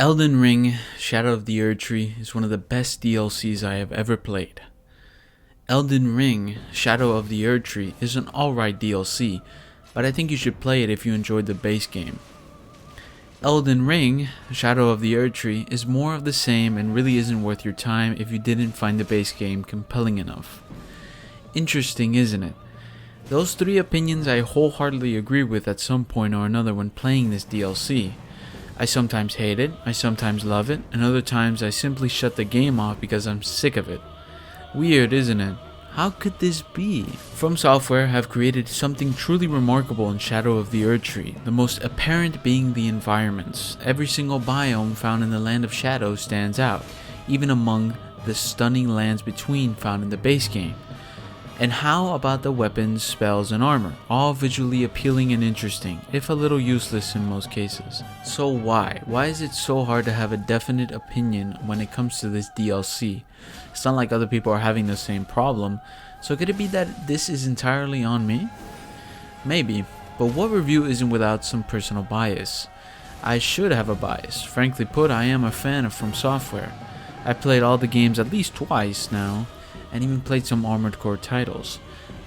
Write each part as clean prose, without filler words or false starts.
Elden Ring Shadow of the Erdtree is one of the best DLCs I have ever played. Elden Ring Shadow of the Erdtree is an alright DLC, but I think you should play it if you enjoyed the base game. Elden Ring Shadow of the Erdtree is more of the same and really isn't worth your time if you didn't find the base game compelling enough. Interesting, isn't it? Those three opinions I wholeheartedly agree with at some point or another when playing this DLC. I sometimes hate it, I sometimes love it, and other times I simply shut the game off because I'm sick of it. Weird, isn't it? How could this be? From Software have created something truly remarkable in Shadow of the Erdtree, the most apparent being the environments. Every single biome found in the Land of Shadows stands out, even among the stunning lands between found in the base game. And how about the weapons, spells, and armor? All visually appealing and interesting, if a little useless in most cases. So why? Why is it so hard to have a definite opinion when it comes to this DLC? It's not like other people are having the same problem, so could it be that this is entirely on me? Maybe, but what review isn't without some personal bias? I should have a bias. Frankly put, I am a fan of From Software. I played all the games at least twice now, and even played some Armored Core titles.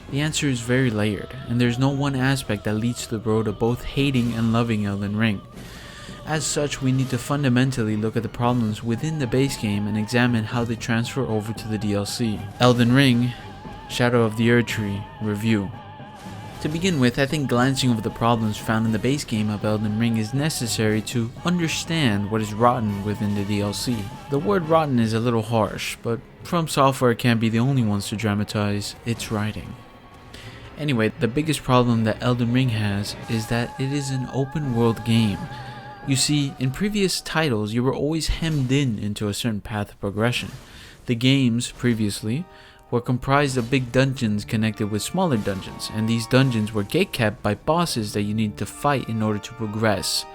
The answer is very layered, and there's no one aspect that leads to the road of both hating and loving Elden Ring. As such, we need to fundamentally look at the problems within the base game and examine how they transfer over to the DLC. Elden Ring Shadow of the Erdtree Review. To begin with, I think glancing over the problems found in the base game of Elden Ring is necessary to understand what is rotten within the DLC. The word rotten is a little harsh, but From Software can't be the only ones to dramatize its writing. Anyway, the biggest problem that Elden Ring has is that it is an open world game. You see, in previous titles you were always hemmed in into a certain path of progression. The games previously were comprised of big dungeons connected with smaller dungeons, and these dungeons were gatekept by bosses that you need to fight in order to progress.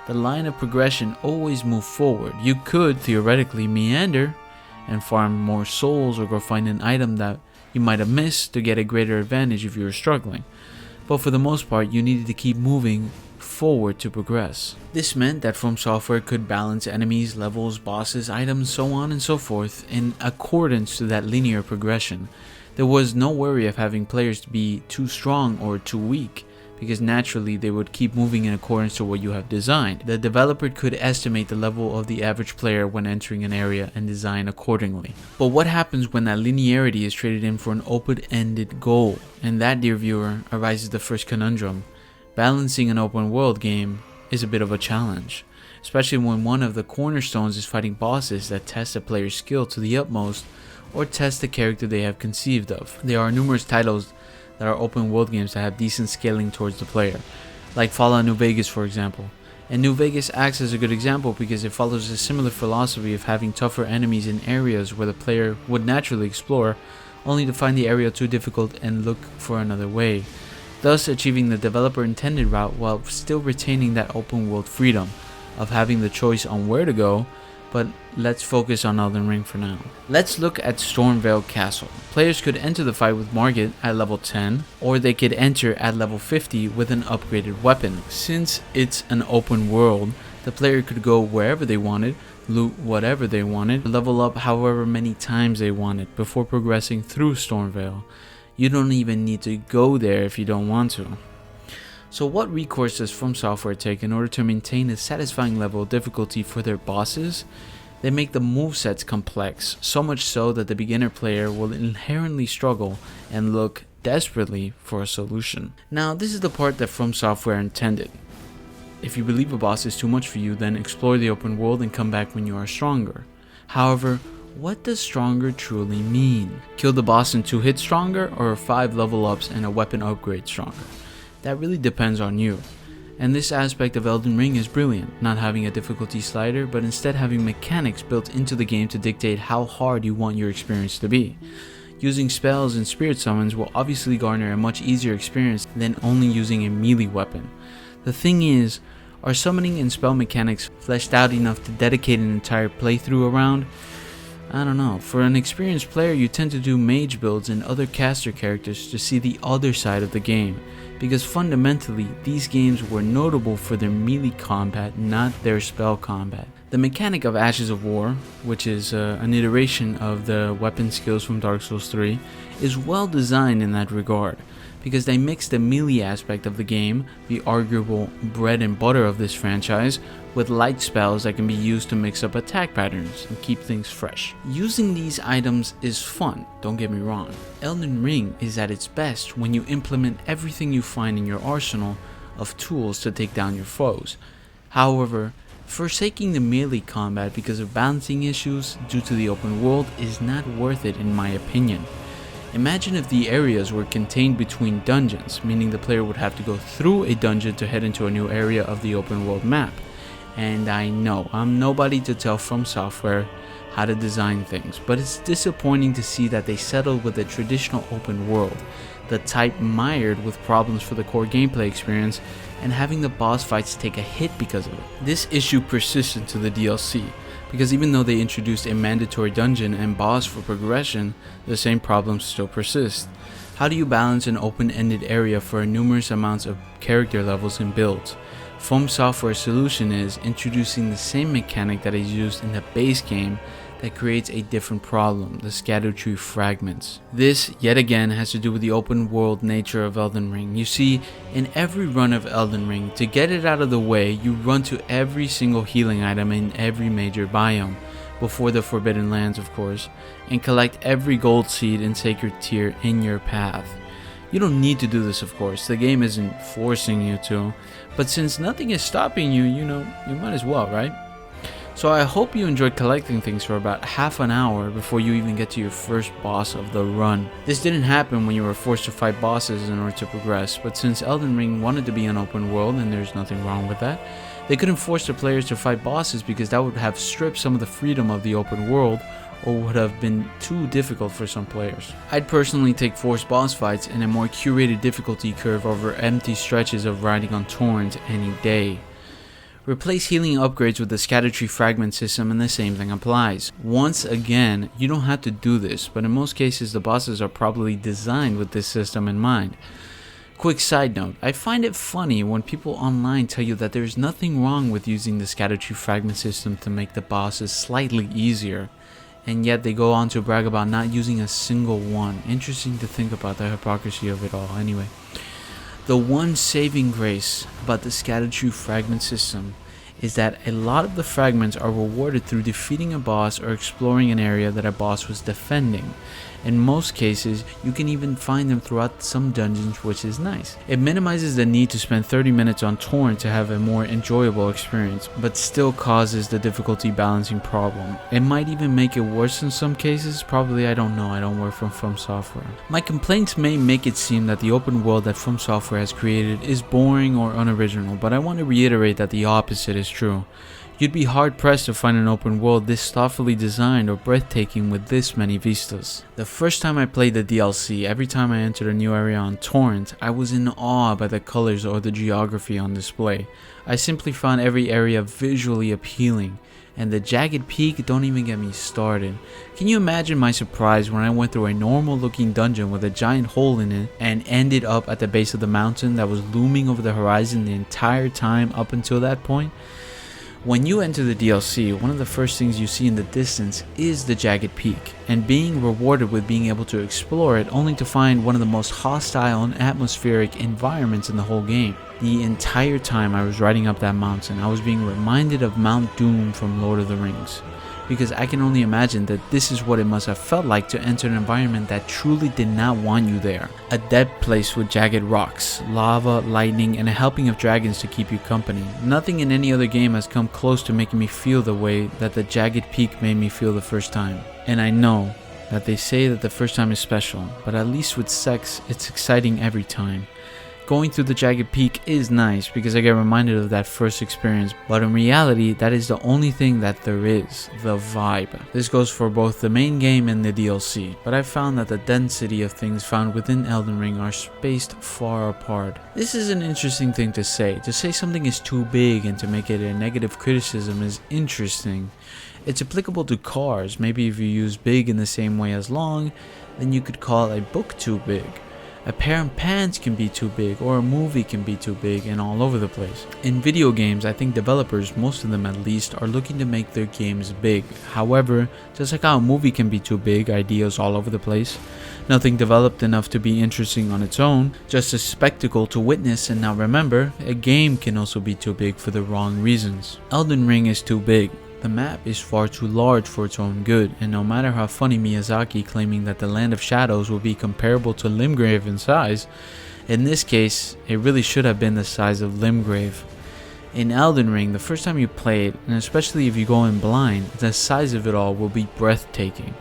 The line of progression always moved forward. You could theoretically meander and farm more souls or go find an item that you might have missed to get a greater advantage if you were struggling, but for the most part you needed to keep moving forward to progress. This meant that From Software could balance enemies, levels, bosses, items, so on and so forth in accordance to that linear progression. There was no worry of having players to be too strong or too weak, because naturally they would keep moving in accordance to what you have designed. The developer could estimate the level of the average player when entering an area and design accordingly. But what happens when that linearity is traded in for an open-ended goal? And that, dear viewer, arises the first conundrum. Balancing an open world game is a bit of a challenge, especially when one of the cornerstones is fighting bosses that test a player's skill to the utmost or test the character they have conceived of. There are numerous titles that are open world games that have decent scaling towards the player, like Fallout New Vegas for example. And New Vegas acts as a good example because it follows a similar philosophy of having tougher enemies in areas where the player would naturally explore, only to find the area too difficult and look for another way, thus achieving the developer intended route while still retaining that open world freedom of having the choice on where to go. But let's focus on Elden Ring for now. Let's look at Stormveil Castle. Players could enter the fight with Margit at level 10, or they could enter at level 50 with an upgraded weapon. Since it's an open world, the player could go wherever they wanted, loot whatever they wanted, level up however many times they wanted before progressing through Stormveil. You don't even need to go there if you don't want to. So what recourse does From Software take in order to maintain a satisfying level of difficulty for their bosses? They make the movesets complex, so much so that the beginner player will inherently struggle and look desperately for a solution. Now this is the part that From Software intended. If you believe a boss is too much for you, then explore the open world and come back when you are stronger. However, what does stronger truly mean? Kill the boss in 2 hits stronger, or 5 level ups and a weapon upgrade stronger? That really depends on you. And this aspect of Elden Ring is brilliant, not having a difficulty slider, but instead having mechanics built into the game to dictate how hard you want your experience to be. Using spells and spirit summons will obviously garner a much easier experience than only using a melee weapon. The thing is, are summoning and spell mechanics fleshed out enough to dedicate an entire playthrough around? I don't know. For an experienced player, you tend to do mage builds and other caster characters to see the other side of the game, because fundamentally these games were notable for their melee combat, not their spell combat. The The mechanic of Ashes of War, which is an iteration of the weapon skills from Dark Souls 3, is well designed in that regard, because they mix the melee aspect of the game, the arguable bread and butter of this franchise, with light spells that can be used to mix up attack patterns and keep things fresh. Using these items is fun, don't get me wrong. Elden Ring is at its best when you implement everything you find in your arsenal of tools to take down your foes. However, forsaking the melee combat because of balancing issues due to the open world is not worth it in my opinion. Imagine if the areas were contained between dungeons, meaning the player would have to go through a dungeon to head into a new area of the open world map. And I know, I'm nobody to tell From Software how to design things, but it's disappointing to see that they settled with a traditional open world, the type mired with problems for the core gameplay experience, and having the boss fights take a hit because of it. This issue persists into the DLC, because even though they introduced a mandatory dungeon and boss for progression, the same problems still persist. How do you balance an open-ended area for numerous amounts of character levels and builds? From Software's solution is introducing the same mechanic that is used in the base game that creates a different problem, the Erdtree fragments. This, yet again, has to do with the open world nature of Elden Ring. You see, in every run of Elden Ring, to get it out of the way, you run to every single healing item in every major biome, before the Forbidden Lands of course, and collect every gold seed and sacred tier in your path. You don't need to do this of course, the game isn't forcing you to, but since nothing is stopping you, you might as well, right? So I hope you enjoyed collecting things for about half an hour before you even get to your first boss of the run. This didn't happen when you were forced to fight bosses in order to progress, but since Elden Ring wanted to be an open world, and there's nothing wrong with that, they couldn't force the players to fight bosses because that would have stripped some of the freedom of the open world, or would have been too difficult for some players. I'd personally take forced boss fights and a more curated difficulty curve over empty stretches of riding on torrent any day. Replace healing upgrades with the Erdtree fragment system and the same thing applies. Once again, you don't have to do this, but in most cases the bosses are probably designed with this system in mind. Quick side note, I find it funny when people online tell you that there's nothing wrong with using the Erdtree fragment system to make the bosses slightly easier, and yet they go on to brag about not using a single one. Interesting to think about the hypocrisy of it all. Anyway, the one saving grace about the Erdtree fragment system is that a lot of the fragments are rewarded through defeating a boss or exploring an area that a boss was defending. In most cases, you can even find them throughout some dungeons, which is nice. It minimizes the need to spend 30 minutes on torrent to have a more enjoyable experience, but still causes the difficulty balancing problem. It might even make it worse in some cases, probably, I don't know, I don't work From Software. My complaints may make it seem that the open world that From Software has created is boring or unoriginal, but I want to reiterate that the opposite is true. You'd be hard pressed to find an open world this thoughtfully designed or breathtaking with this many vistas. The first time I played the DLC, every time I entered a new area on torrent, I was in awe by the colors or the geography on display. I simply found every area visually appealing, and the jagged peak, don't even get me started. Can you imagine my surprise when I went through a normal looking dungeon with a giant hole in it and ended up at the base of the mountain that was looming over the horizon the entire time up until that point? When you enter the DLC, one of the first things you see in the distance is the jagged peak, and being rewarded with being able to explore it only to find one of the most hostile and atmospheric environments in the whole game. The entire time I was riding up that mountain, I was being reminded of Mount Doom from Lord of the Rings, because I can only imagine that this is what it must have felt like to enter an environment that truly did not want you there. A dead place with jagged rocks, lava, lightning, and a helping of dragons to keep you company. Nothing in any other game has come close to making me feel the way that the jagged peak made me feel the first time. And I know that they say that the first time is special, but at least with sex, it's exciting every time. Going through the jagged peak is nice because I get reminded of that first experience, but in reality that is the only thing that there is, the vibe. This goes for both the main game and the DLC, but I found that the density of things found within Elden Ring are spaced far apart. This is an interesting thing to say. To say something is too big and to make it a negative criticism is interesting. It's applicable to cars. Maybe if you use big in the same way as long, then you could call a book too big. A pair of pants can be too big, or a movie can be too big and all over the place. In video games, I think developers, most of them at least, are looking to make their games big. However, just like how a movie can be too big, ideas all over the place, nothing developed enough to be interesting on its own, just a spectacle to witness. And now remember, a game can also be too big for the wrong reasons. Elden Ring is too big. The map is far too large for its own good, and no matter how funny Miyazaki claiming that the Land of Shadows will be comparable to Limgrave in size, in this case, it really should have been the size of Limgrave. In Elden Ring, the first time you play it, and especially if you go in blind, the size of it all will be breathtaking,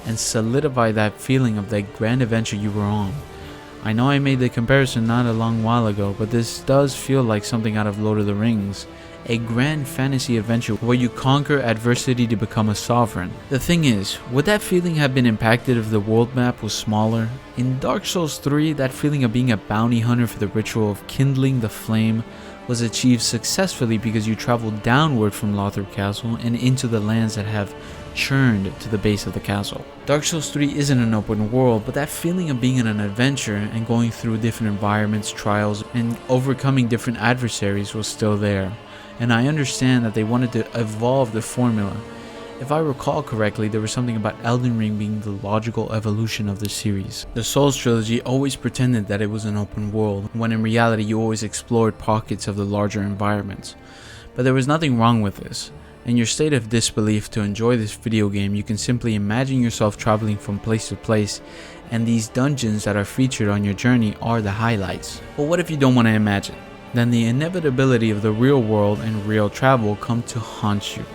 and solidify that feeling of that grand adventure you were on. I know I made the comparison not a long while ago, but this does feel like something out of Lord of the Rings. A grand fantasy adventure where you conquer adversity to become a sovereign. The thing is, would that feeling have been impacted if the world map was smaller? In Dark Souls 3, that feeling of being a bounty hunter for the ritual of kindling the flame was achieved successfully because you traveled downward from Lothar Castle and into the lands that have churned to the base of the castle. Dark Souls 3 isn't an open world, but that feeling of being in an adventure and going through different environments, trials, and overcoming different adversaries was still there. And I understand that they wanted to evolve the formula. If I recall correctly, there was something about Elden Ring being the logical evolution of the series. The Souls trilogy always pretended that it was an open world, when in reality you always explored pockets of the larger environments. But there was nothing wrong with this. In your state of disbelief to enjoy this video game, you can simply imagine yourself traveling from place to place, and these dungeons that are featured on your journey are the highlights. But what if you don't want to imagine? Then the inevitability of the real world and real travel come to haunt you.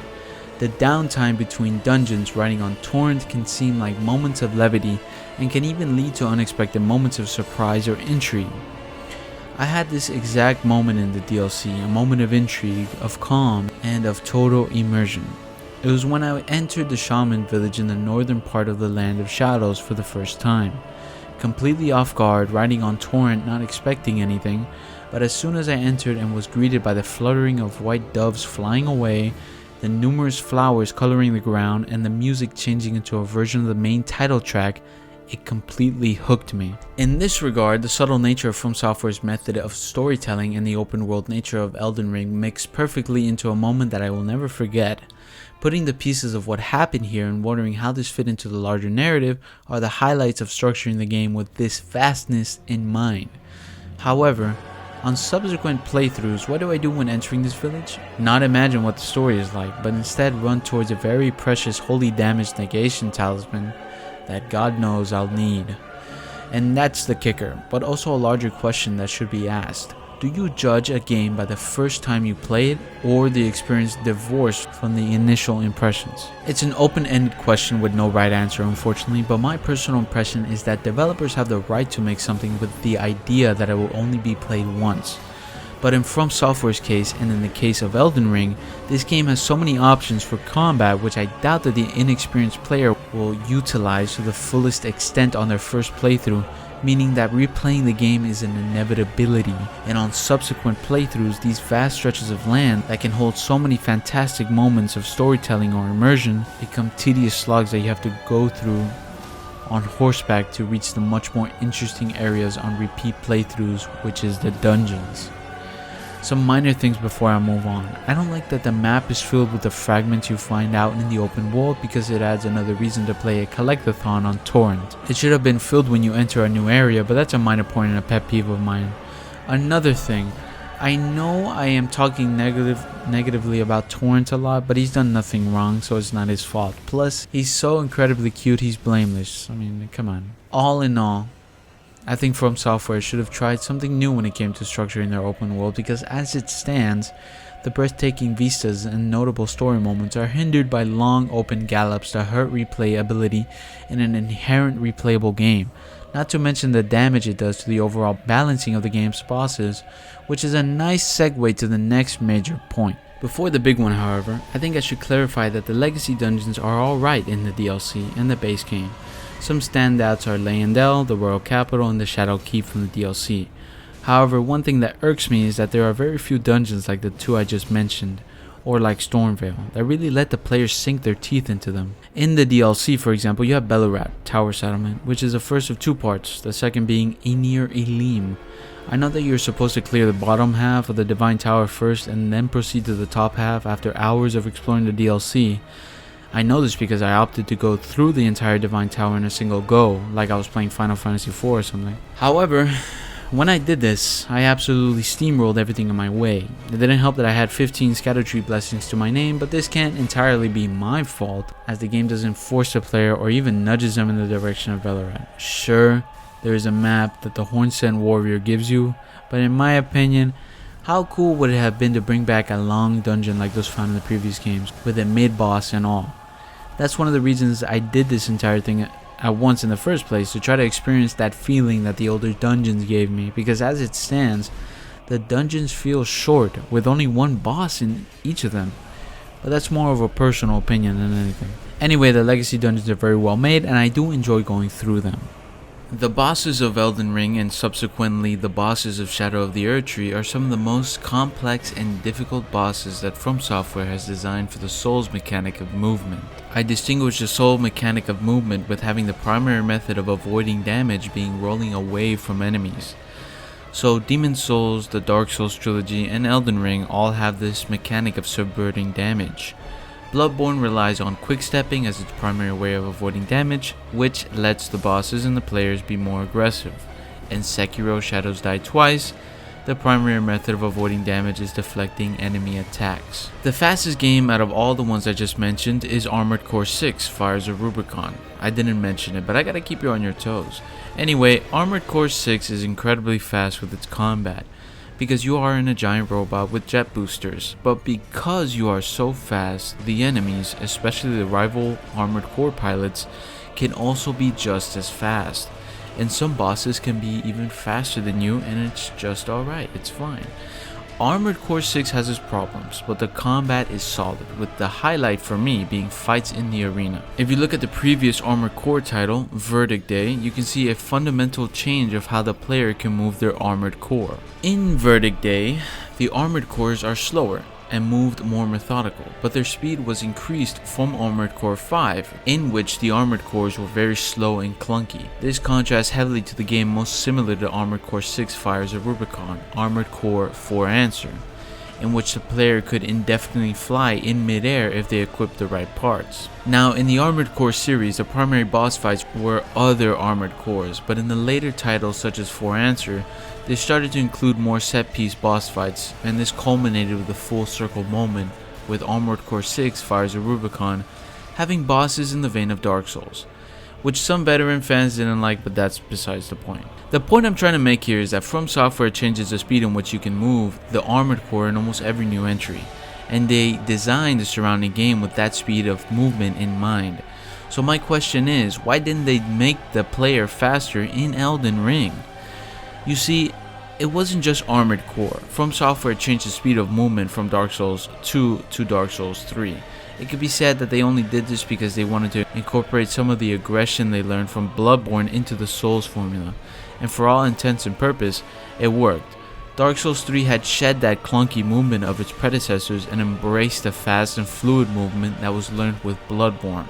The downtime between dungeons riding on Torrent can seem like moments of levity and can even lead to unexpected moments of surprise or intrigue. I had this exact moment in the DLC, a moment of intrigue, of calm, and of total immersion. It was when I entered the shaman village in the northern part of the Land of Shadows for the first time. Completely off guard, riding on Torrent, not expecting anything, but as soon as I entered and was greeted by the fluttering of white doves flying away, the numerous flowers coloring the ground, and the music changing into a version of the main title track, it completely hooked me. In this regard, the subtle nature of From Software's method of storytelling and the open world nature of Elden Ring mix perfectly into a moment that I will never forget. Putting the pieces of what happened here and wondering how this fit into the larger narrative are the highlights of structuring the game with this vastness in mind. However, on subsequent playthroughs, what do I do when entering this village? Not imagine what the story is like, but instead run towards a very precious holy damage negation talisman that God knows I'll need. And that's the kicker, but also a larger question that should be asked. Do you judge a game by the first time you play it, or the experience divorced from the initial impressions? It's an open-ended question with no right answer, unfortunately, but my personal impression is that developers have the right to make something with the idea that it will only be played once. But in From Software's case, and in the case of Elden Ring, this game has so many options for combat which I doubt that the inexperienced player will utilize to the fullest extent on their first playthrough, meaning that replaying the game is an inevitability, and on subsequent playthroughs these vast stretches of land that can hold so many fantastic moments of storytelling or immersion become tedious slogs that you have to go through on horseback to reach the much more interesting areas on repeat playthroughs, which is the dungeons. Some minor things before I move on. I don't like that the map is filled with the fragments you find out in the open world because it adds another reason to play a collectathon on Torrent. It should have been filled when you enter a new area, but that's a minor point and a pet peeve of mine. Another thing, I know I am talking negatively about Torrent a lot, but he's done nothing wrong, so it's not his fault. Plus, he's so incredibly cute, he's blameless. I mean, come on. All in all, I think From Software should have tried something new when it came to structuring their open world, because as it stands, the breathtaking vistas and notable story moments are hindered by long open gallops that hurt replayability in an inherent replayable game, not to mention the damage it does to the overall balancing of the game's bosses, which is a nice segue to the next major point. Before the big one, however, I think I should clarify that the legacy dungeons are alright in the DLC and the base game. Some standouts are Leyendell, the Royal Capital, and the Shadow Keep from the DLC. However, one thing that irks me is that there are very few dungeons like the two I just mentioned. or like Stormveil, that really let the players sink their teeth into them. In the DLC, for example, you have Bellerat, Tower Settlement, which is the first of two parts, the second being Enir Elim. I know that you're supposed to clear the bottom half of the Divine Tower first and then proceed to the top half after hours of exploring the DLC. I know this because I opted to go through the entire Divine Tower in a single go, like I was playing Final Fantasy IV or something. However, when I did this, I absolutely steamrolled everything in my way. It didn't help that I had 15 Scattertree blessings to my name, but this can't entirely be my fault, as the game doesn't force the player or even nudges them in the direction of Bellerat. Sure, there is a map that the Hornsent Warrior gives you, but in my opinion, how cool would it have been to bring back a long dungeon like those found in the previous games, with a mid-boss and all? That's one of the reasons I did this entire thing at once in the first place, to try to experience that feeling that the older dungeons gave me, because as it stands, the dungeons feel short with only one boss in each of them. But that's more of a personal opinion than anything. Anyway, the legacy dungeons are very well made and I do enjoy going through them. The bosses of Elden Ring and subsequently the bosses of Shadow of the Erdtree are some of the most complex and difficult bosses that From Software has designed for the Souls mechanic of movement. I distinguish the Soul mechanic of movement with having the primary method of avoiding damage being rolling away from enemies. So Demon's Souls, the Dark Souls trilogy, and Elden Ring all have this mechanic of subverting damage. Bloodborne relies on quick-stepping as its primary way of avoiding damage, which lets the bosses and the players be more aggressive. In Sekiro Shadows Die Twice, the primary method of avoiding damage is deflecting enemy attacks. The fastest game out of all the ones I just mentioned is Armored Core 6, Fires of Rubicon. I didn't mention it, but I gotta keep you on your toes. Anyway, Armored Core 6 is incredibly fast with its combat, because you are in a giant robot with jet boosters, but because you are so fast, the enemies, especially the rival Armored Core pilots, can also be just as fast. And some bosses can be even faster than you, and it's just alright, it's fine. Armored Core 6 has its problems, but the combat is solid, with the highlight for me being fights in the arena. If you look at the previous Armored Core title, Verdict Day, you can see a fundamental change of how the player can move their Armored Core. In Verdict Day, the Armored Cores are slower and moved more methodical, but their speed was increased from Armored Core 5, in which the Armored Cores were very slow and clunky. This contrasts heavily to the game most similar to Armored Core 6 Fires of Rubicon, Armored Core For Answer, in which the player could indefinitely fly in midair if they equipped the right parts. Now, in the Armored Core series, the primary boss fights were other Armored Cores, but in the later titles such as For Answer, they started to include more set-piece boss fights, and this culminated with a full circle moment with Armored Core 6 Fires of Rubicon having bosses in the vein of Dark Souls, which some veteran fans didn't like, but that's besides the point. The point I'm trying to make here is that From Software changes the speed in which you can move the Armored Core in almost every new entry, and they designed the surrounding game with that speed of movement in mind. So my question is, why didn't they make the player faster in Elden Ring? You see, it wasn't just Armored Core. From Software changed the speed of movement from Dark Souls 2 to Dark Souls 3. It could be said that they only did this because they wanted to incorporate some of the aggression they learned from Bloodborne into the Souls formula, and for all intents and purpose, it worked. Dark Souls 3 had shed that clunky movement of its predecessors and embraced the fast and fluid movement that was learned with Bloodborne.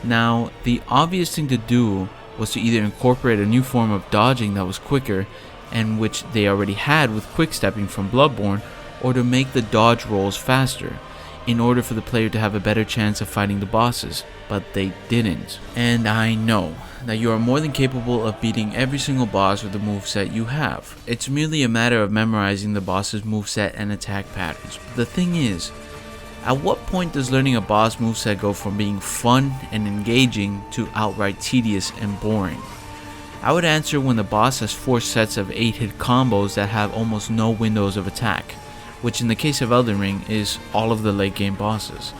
Now, the obvious thing to do was to either incorporate a new form of dodging that was quicker, and which they already had with quick-stepping from Bloodborne, or to make the dodge rolls faster, in order for the player to have a better chance of fighting the bosses, but they didn't. And I know that you are more than capable of beating every single boss with the moveset you have. It's merely a matter of memorizing the boss's moveset and attack patterns. But the thing is, at what point does learning a boss moveset go from being fun and engaging to outright tedious and boring? I would answer when the boss has 4 sets of 8-hit combos that have almost no windows of attack, which in the case of Elden Ring is all of the late game bosses.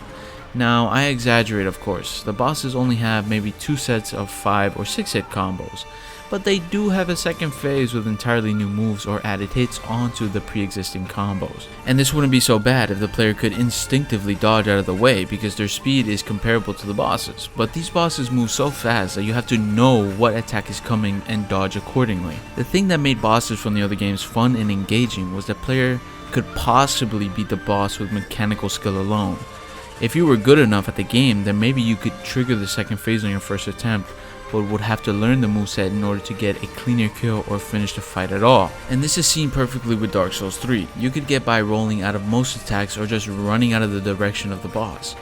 Now, I exaggerate of course, the bosses only have maybe 2 sets of 5 or 6-hit combos, but they do have a second phase with entirely new moves or added hits onto the pre-existing combos. And this wouldn't be so bad if the player could instinctively dodge out of the way because their speed is comparable to the bosses, but these bosses move so fast that you have to know what attack is coming and dodge accordingly. The thing that made bosses from the other games fun and engaging was the player could possibly beat the boss with mechanical skill alone. If you were good enough at the game, then maybe you could trigger the second phase on your first attempt, but would have to learn the moveset in order to get a cleaner kill or finish the fight at all. And this is seen perfectly with Dark Souls 3. You could get by rolling out of most attacks or just running out of the direction of the boss.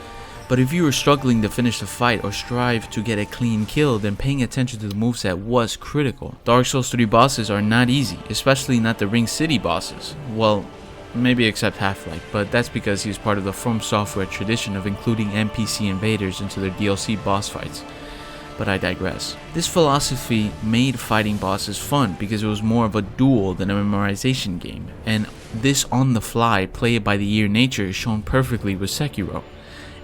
But if you were struggling to finish the fight or strive to get a clean kill, then paying attention to the moveset was critical. Dark Souls 3 bosses are not easy, especially not the Ring City bosses. Well, maybe except Half-Life, but that's because he's part of the From Software tradition of including NPC invaders into their DLC boss fights. But I digress. This philosophy made fighting bosses fun because it was more of a duel than a memorization game, and this on-the-fly, play-it-by-the-ear nature is shown perfectly with Sekiro.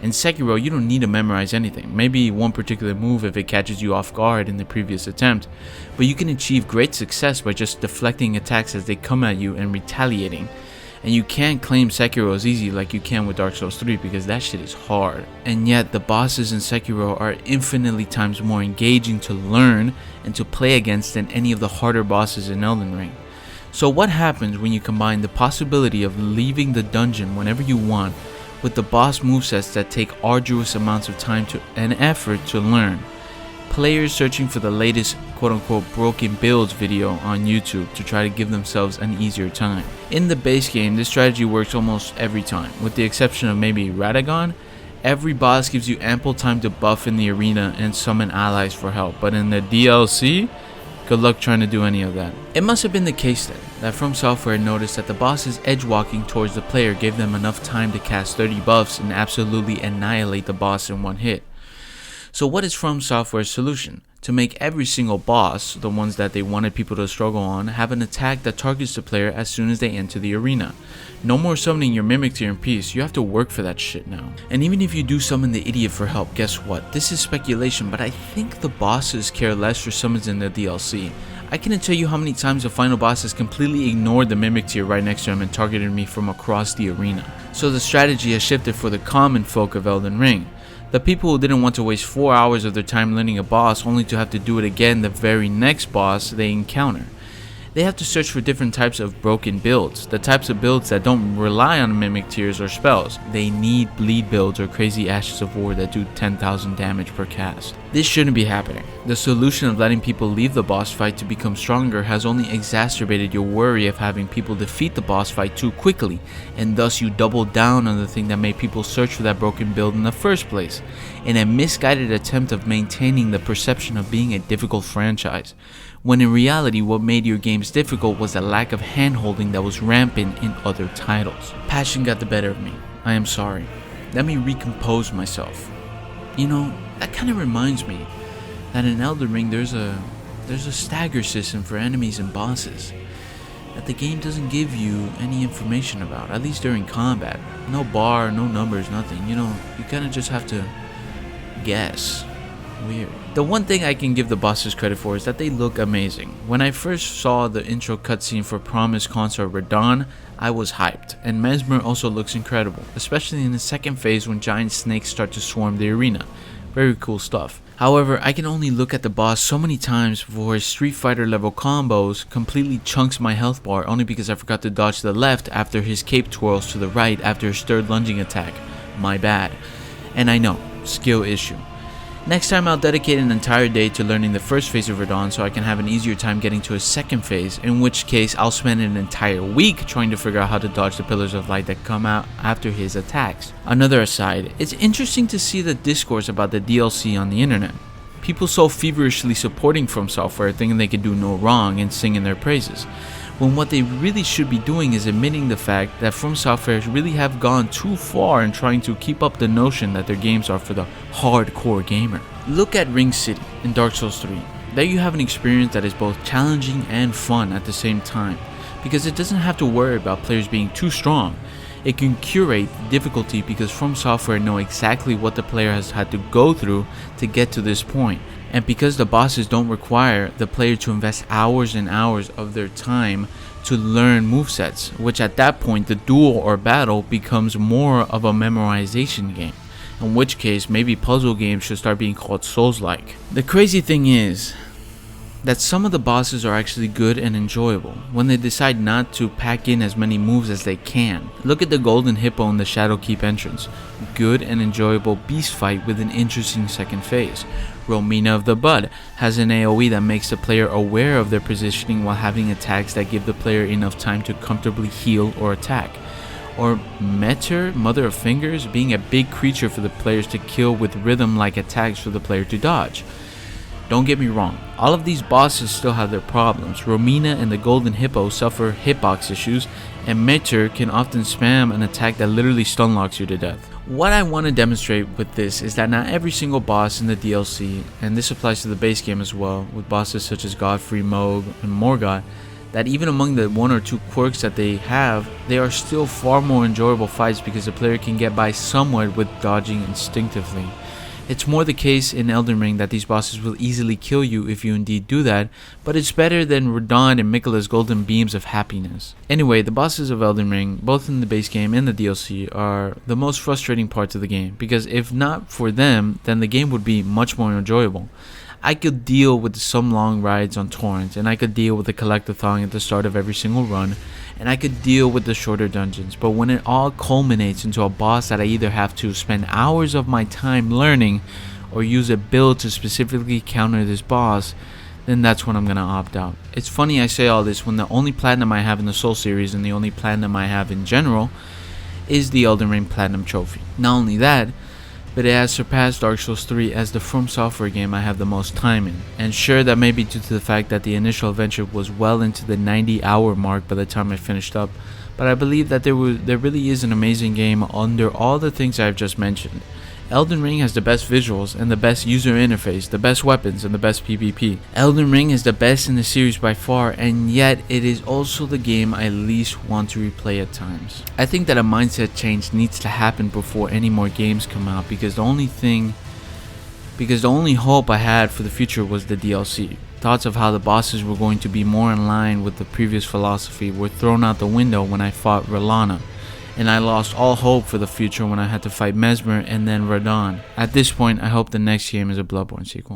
In Sekiro, you don't need to memorize anything, maybe one particular move if it catches you off guard in the previous attempt, but you can achieve great success by just deflecting attacks as they come at you and retaliating. And you can't claim Sekiro is easy like you can with Dark Souls 3 because that shit is hard. And yet the bosses in Sekiro are infinitely times more engaging to learn and to play against than any of the harder bosses in Elden Ring. So what happens when you combine the possibility of leaving the dungeon whenever you want with the boss movesets that take arduous amounts of time and effort to learn? Players searching for the latest quote-unquote broken builds video on YouTube to try to give themselves an easier time. In the base game, this strategy works almost every time, with the exception of maybe Radagon. Every boss gives you ample time to buff in the arena and summon allies for help, but in the DLC, good luck trying to do any of that. It must have been the case then, that From Software noticed that the boss's edge walking towards the player gave them enough time to cast 30 buffs and absolutely annihilate the boss in one hit. So what is From Software's solution? To make every single boss, the ones that they wanted people to struggle on, have an attack that targets the player as soon as they enter the arena. No more summoning your mimic to your piece, you have to work for that shit now. And even if you do summon the idiot for help, guess what? This is speculation, but I think the bosses care less for summons in the DLC. I cannot tell you how many times the final boss has completely ignored the mimic tier right next to him and targeted me from across the arena. So the strategy has shifted for the common folk of Elden Ring. The people who didn't want to waste 4 hours of their time learning a boss only to have to do it again the very next boss they encounter. They have to search for different types of broken builds, the types of builds that don't rely on mimic tiers or spells. They need bleed builds or crazy ashes of war that do 10,000 damage per cast. This shouldn't be happening. The solution of letting people leave the boss fight to become stronger has only exacerbated your worry of having people defeat the boss fight too quickly, and thus you double down on the thing that made people search for that broken build in the first place, in a misguided attempt of maintaining the perception of being a difficult franchise, when in reality what made your games difficult was a lack of hand-holding that was rampant in other titles. Passion got the better of me. I am sorry. Let me recompose myself. You know, that kind of reminds me that in Elden Ring there's a stagger system for enemies and bosses that the game doesn't give you any information about, at least during combat. No bar, no numbers, nothing. You know, you kind of just have to guess. Weird. The one thing I can give the bosses credit for is that they look amazing. When I first saw the intro cutscene for Promised Consort Radahn, I was hyped, and Mesmer also looks incredible, especially in the second phase when giant snakes start to swarm the arena. Very cool stuff. However, I can only look at the boss so many times before his Street Fighter level combos completely chunks my health bar only because I forgot to dodge to the left after his cape twirls to the right after his third lunging attack. My bad. And I know, skill issue. Next time I'll dedicate an entire day to learning the first phase of Radahn so I can have an easier time getting to his second phase, in which case I'll spend an entire week trying to figure out how to dodge the pillars of light that come out after his attacks. Another aside, it's interesting to see the discourse about the DLC on the internet. People so feverishly supporting From Software thinking they can do no wrong and singing their praises, when what they really should be doing is admitting the fact that From Software really have gone too far in trying to keep up the notion that their games are for the hardcore gamer. Look at Ring City in Dark Souls 3. There you have an experience that is both challenging and fun at the same time, because it doesn't have to worry about players being too strong. It can curate the difficulty because From Software know exactly what the player has had to go through to get to this point. And because the bosses don't require the player to invest hours and hours of their time to learn movesets, which at that point the duel or battle becomes more of a memorization game, in which case maybe puzzle games should start being called Souls-like. The crazy thing is, that some of the bosses are actually good and enjoyable when they decide not to pack in as many moves as they can. Look at the Golden Hippo in the Shadowkeep entrance. Good and enjoyable beast fight with an interesting second phase. Romina of the Bud has an AoE that makes the player aware of their positioning while having attacks that give the player enough time to comfortably heal or attack. Or Meter, Mother of Fingers, being a big creature for the players to kill with rhythm-like attacks for the player to dodge. Don't get me wrong, all of these bosses still have their problems. Romina and the Golden Hippo suffer hitbox issues, and Meter can often spam an attack that literally stunlocks you to death. What I want to demonstrate with this is that not every single boss in the DLC, and this applies to the base game as well, with bosses such as Godfrey, Mohg, and Morgoth, that even among the one or two quirks that they have, they are still far more enjoyable fights because the player can get by somewhat with dodging instinctively. It's more the case in Elden Ring that these bosses will easily kill you if you indeed do that, but it's better than Radahn and Miquella's golden beams of happiness. Anyway, the bosses of Elden Ring, both in the base game and the DLC, are the most frustrating parts of the game, because if not for them, then the game would be much more enjoyable. I could deal with some long rides on torrents, and I could deal with the collectathon at the start of every single run, and I could deal with the shorter dungeons, but when it all culminates into a boss that I either have to spend hours of my time learning or use a build to specifically counter this boss, then that's when I'm gonna opt out. It's funny I say all this when the only platinum I have in the Soul series and the only platinum I have in general is the Elden Ring Platinum Trophy. Not only that, but it has surpassed Dark Souls 3 as the From Software game I have the most time in. And sure, that may be due to the fact that the initial adventure was well into the 90-hour mark by the time I finished up, but I believe that there really is an amazing game under all the things I've just mentioned. Elden Ring has the best visuals and the best user interface, the best weapons and the best PvP. Elden Ring is the best in the series by far, and yet it is also the game I least want to replay at times. I think that a mindset change needs to happen before any more games come out, because the only hope I had for the future was the DLC. Thoughts of how the bosses were going to be more in line with the previous philosophy were thrown out the window when I fought Rellana, and I lost all hope for the future when I had to fight Mesmer and then Radahn. At this point, I hope the next game is a Bloodborne sequel.